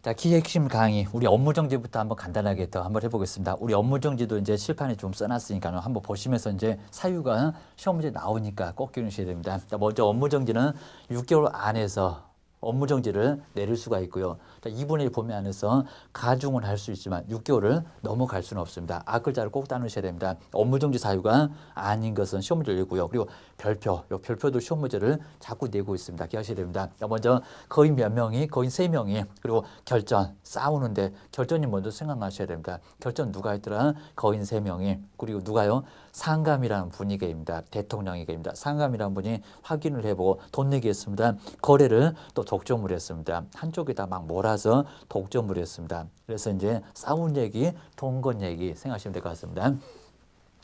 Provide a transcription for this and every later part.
자, 기획심 강의, 우리 업무정지부터 한번 간단하게 더 한번 해보겠습니다. 우리 업무정지도 이제 칠판에 좀 써놨으니까 한번 보시면서 이제 사유가 시험 문제 나오니까 꼭 기억하셔야 됩니다. 자, 먼저 업무정지는 6개월 안에서 업무정지를 내릴 수가 있고요. 자, 2분의 1 범위 안에서 가중은 할 수 있지만 6개월을 넘어갈 수는 없습니다. 앞글자를 꼭 따놓으셔야 됩니다. 업무정지 사유가 아닌 것은 시험 문제를 내고요. 그리고 별표, 이 별표도 시험 문제를 자꾸 내고 있습니다. 기억하셔야 됩니다. 자, 먼저 거의 몇 명이, 거의 3명이, 그리고 결전, 싸우는데 결전이 먼저 생각나셔야 됩니다. 결전 누가 했더라? 거인 3명이, 그리고 누가요? 상감이라는 분위기입니다. 대통령에게입니다. 상감이라는 분이 확인을 해보고 돈 내기 했습니다. 거래를 또 독점을 했습니다. 한쪽에다 막 몰아서 독점을 했습니다. 그래서 이제 싸운 얘기, 돈 건 얘기 생각하시면 될 것 같습니다.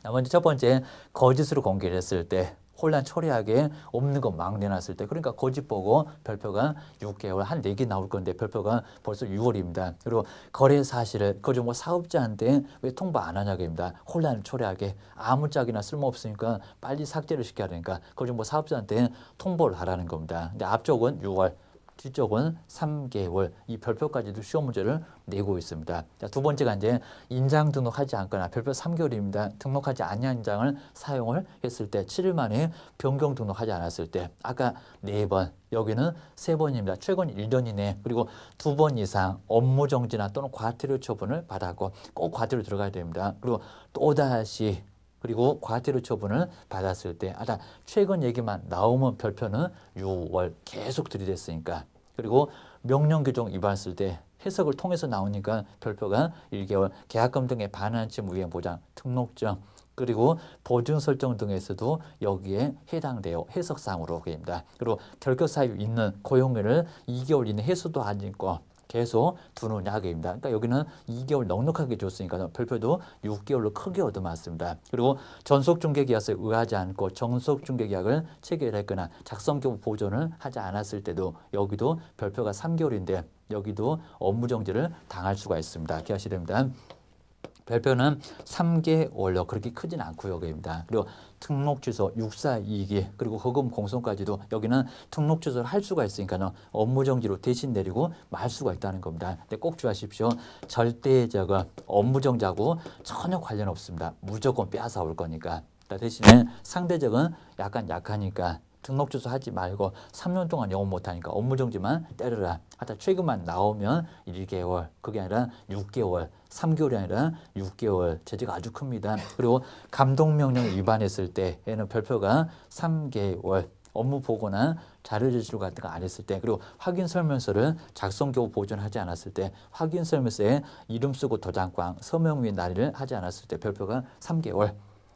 먼저 첫 번째, 거짓으로 공개를 했을 때, 혼란 초래하게 없는 거 막 내놨을 때, 그러니까 거짓 보고 별표가 6개월, 한 4개 나올 건데 별표가 벌써 6월입니다. 그리고 거래 사실을, 그중 뭐 사업자한테 왜 통보 안 하냐고입니다. 혼란을 초래하게 아무짝이나 쓸모없으니까 빨리 삭제를 시켜야 되니까, 그중 뭐 사업자한테 통보를 하라는 겁니다. 근데 앞쪽은 6월, 뒤쪽은 3개월, 이 별표까지도 시험 문제를 내고 있습니다. 자, 두 번째가 이제 인장 등록하지 않거나 별표 3개월입니다. 등록하지 않은 인장을 사용을 했을 때 7일 만에 변경 등록하지 않았을 때, 아까 4번, 여기는 3번입니다. 최근 1년 이내, 그리고 2번 이상 업무 정지나 또는 과태료 처분을 받았고, 꼭 과태료 들어가야 됩니다. 그리고 또다시 그리고 과태료 처분을 받았을 때, 최근 얘기만 나오면 별표는 6월 계속 들이댔으니까, 그리고 명령 규정 위반했을 때 해석을 통해서 나오니까 별표가 1개월, 계약금 등의 반환치 무이행 보장, 등록증, 그리고 보증 설정 등에서도 여기에 해당돼요. 해석상으로 입니다. 그리고 결격 사유 있는 고용일을 2개월 이내 해소도 안 있고 계속 두느냐입니다. 그러니까 여기는 2개월 넉넉하게 줬으니까 별표도 6개월로 크게 얻어맞습니다. 그리고 전속중개계약서에 의하지 않고 정속중개계약을 체결했거나 작성교부 보존을 하지 않았을 때도 여기도 별표가 3개월인데 여기도 업무정지를 당할 수가 있습니다. 기억하셔야 됩니다. 별표는 3개월로 그렇게 크진 않고요. 여기입니다. 그리고 등록 취소 642기 그리고 허금 공소까지도 여기는 등록 취소를 할 수가 있으니까는 업무 정지로 대신 내리고 말 수가 있다는 겁니다. 근데 꼭 주의하십시오. 절대적은 업무 정지하고 전혀 관련 없습니다. 무조건 빼앗아 올 거니까. 대신에 상대적은 약간 약하니까 등록 취소하지 말고 3년 동안 영업 못하니까 업무정지만 때려라. 하다 최근만 나오면 1개월, 그게 아니라 6개월, 3개월이 아니라 6개월, 제재가 아주 큽니다. 그리고 감독명령 위반했을 때에는 별표가 3개월, 업무 보고나 자료 제출 같은 거 안 했을 때, 그리고 확인 설명서를 작성 교부 보존하지 않았을 때, 확인 설명서에 이름 쓰고 도장꽝, 서명 위에 날인을 하지 않았을 때 별표가 3개월.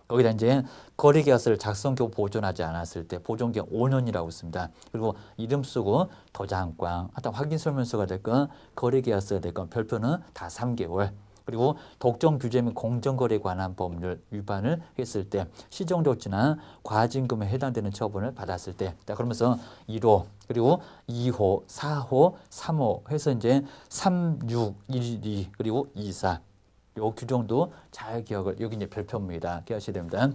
거기다 이제 거래계약서를 작성교 보존하지 않았을 때 보존기간 5년이라고 있습니다. 그리고 이름 쓰고 도장꽝, 하여튼 확인설명서가 됐건 거래계약서가 됐건 별표는 다 3개월. 그리고 독점 규제 및 공정거래에 관한 법률 위반을 했을 때 시정조치나 과징금에 해당되는 처분을 받았을 때, 그러면서 1호 그리고 2호, 4호, 3호 해서 이제 3, 6, 1, 2 그리고 2, 4. 요 규정도 잘 기억을, 여기 이제 별표입니다. 기억하셔야 됩니다.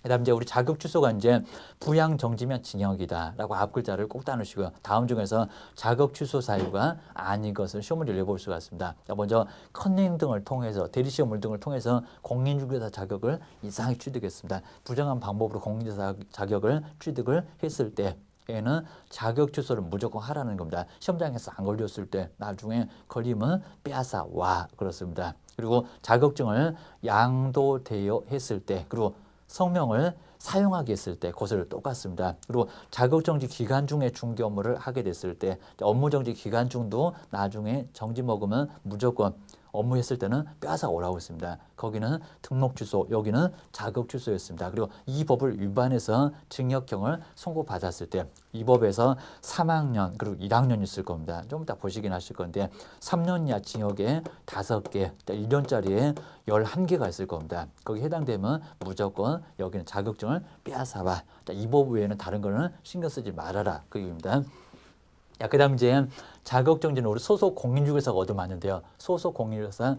그 다음 이제 우리 자격 취소가 이제 부양 정지면 징역이다라고 앞글자를 꼭 따놓으시고요. 다음 중에서 자격 취소 사유가 아닌 것을 시험 문제를 내볼 수가 있습니다. 자, 먼저 컨닝 등을 통해서 대리시험 등을 통해서 공인중개사 자격을 이상하게 취득했습니다. 부정한 방법으로 공인중개사 자격을 취득을 했을 때 에는 자격 취소를 무조건 하라는 겁니다. 시험장에서 안 걸렸을 때 나중에 걸리면 빼앗아 와 그렇습니다. 그리고 자격증을 양도되어 했을 때, 그리고 성명을 사용하게 했을 때 그것을 똑같습니다. 그리고 자격정지 기간 중에 중개 업무를 하게 됐을 때 업무정지 기간 중도 나중에 정지 먹으면 무조건 업무했을 때는 빼앗아 오라고 했습니다. 거기는 등록 취소, 여기는 자격 취소였습니다. 그리고 이 법을 위반해서 징역형을 선고받았을 때 이 법에서 3학년 그리고 1학년 있을 겁니다. 좀 이따 보시긴 하실 건데 3년 이하 징역에 5개, 1년짜리에 11개가 있을 겁니다. 거기 해당되면 무조건 여기는 자격증을 빼앗아봐. 이 법 외에는 다른 거는 신경 쓰지 말아라. 그 얘기입니다. 그 다음 이제 자격정지는 우리 소속 공인중개사가 얻어맞는데요. 소속 공인중개사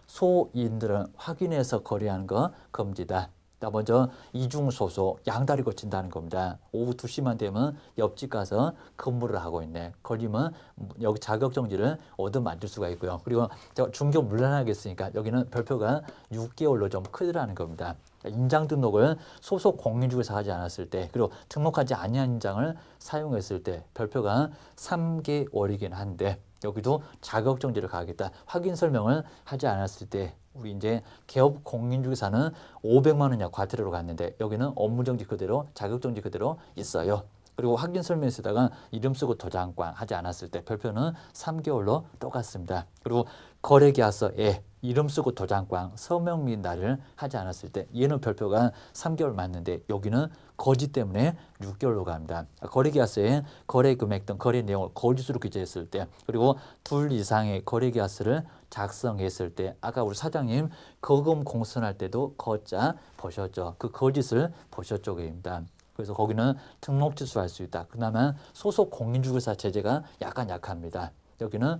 소인들은 확인해서 거래하는 거 금지다. 먼저 이중소소 양다리 거친다는 겁니다. 오후 2시만 되면 옆집 가서 근무를 하고 있네. 걸리면 여기 자격정지를 얻어맞을 수가 있고요. 그리고 중교 물러나겠으니까 여기는 별표가 6개월로 좀 크더라는 겁니다. 인장 등록을 소속 공인중개사 하지 않았을 때, 그리고 등록하지 아니한 인장을 사용했을 때 별표가 3개월이긴 한데 여기도 자격정지를 가하겠다. 확인 설명을 하지 않았을 때 우리 이제 개업 공인중개사는 500만 원 이하 과태료로 갔는데 여기는 업무정지 그대로 자격정지 그대로 있어요. 그리고 확인 설명서에다가 이름 쓰고 도장꽝 하지 않았을 때 별표는 3개월로 똑같습니다. 그리고 거래계약서에 이름 쓰고 도장꽝 서명 및 날을 하지 않았을 때 얘는 별표가 3개월 맞는데 여기는 거짓 때문에 6개월로 갑니다. 거래계약서에 거래 금액 등 거래 내용을 거짓으로 기재했을 때, 그리고 둘 이상의 거래계약서를 작성했을 때, 아까 우리 사장님 거금 공선할 때도 거자 보셨죠? 그 거짓을 보셨죠? 그입니다. 그래서 거기는 등록 취소할 수 있다. 그나마 소속 공인중개사 제재가 약간 약합니다. 여기는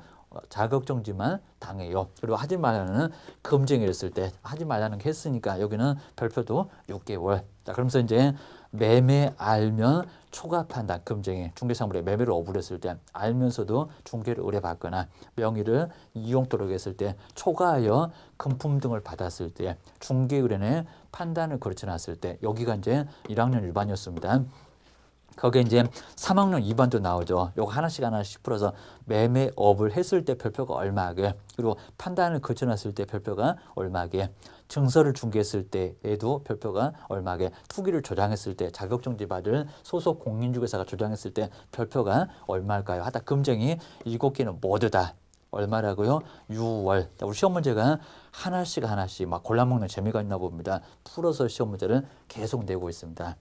자격정지만 당해요. 그리고 하지 말라는 금쟁이를 했을 때 하지 말라는 게 했으니까 여기는 별표도 6개월. 자, 그러면서 이제 매매 알면 초과 판단 금쟁이 중개사물에 매매를 어불했을 때 알면서도 중개를 의뢰받거나 명의를 이용토록 했을 때 초과하여 금품 등을 받았을 때 중개 의뢰인의 판단을 거쳐 놨을 때 여기가 이제 1학년 일반이었습니다. 거기에 이제 3학년 2반도 나오죠. 요거 하나씩 풀어서 매매업을 했을 때 별표가 얼마게, 그리고 판단을 거쳐놨을 때 별표가 얼마게, 증서를 중개했을 때에도 별표가 얼마게, 투기를 조장했을 때 자격정지 받을 소속 공인중개사가 조장했을 때 별표가 얼마일까요? 하다 금쟁이 7개는 모두 다 얼마라고요? 6월. 우리 시험 문제가 하나씩 막 골라먹는 재미가 있나 봅니다. 풀어서 시험 문제를 계속 내고 있습니다.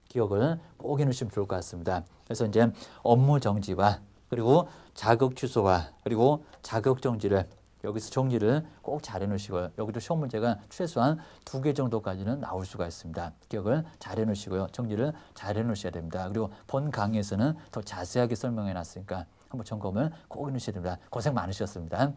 기억을 꼭 해놓으시면 좋을 것 같습니다. 그래서 이제 업무 정지와 그리고 자격 취소와 그리고 자격 정지를 여기서 정리를 꼭 잘 해놓으시고요. 여기도 시험 문제가 최소한 2개 정도까지는 나올 수가 있습니다. 기억을 잘 해놓으시고요. 정리를 잘 해놓으셔야 됩니다. 그리고 본 강의에서는 더 자세하게 설명해 놨으니까 한번 점검을 꼭 해놓으셔야 됩니다. 고생 많으셨습니다.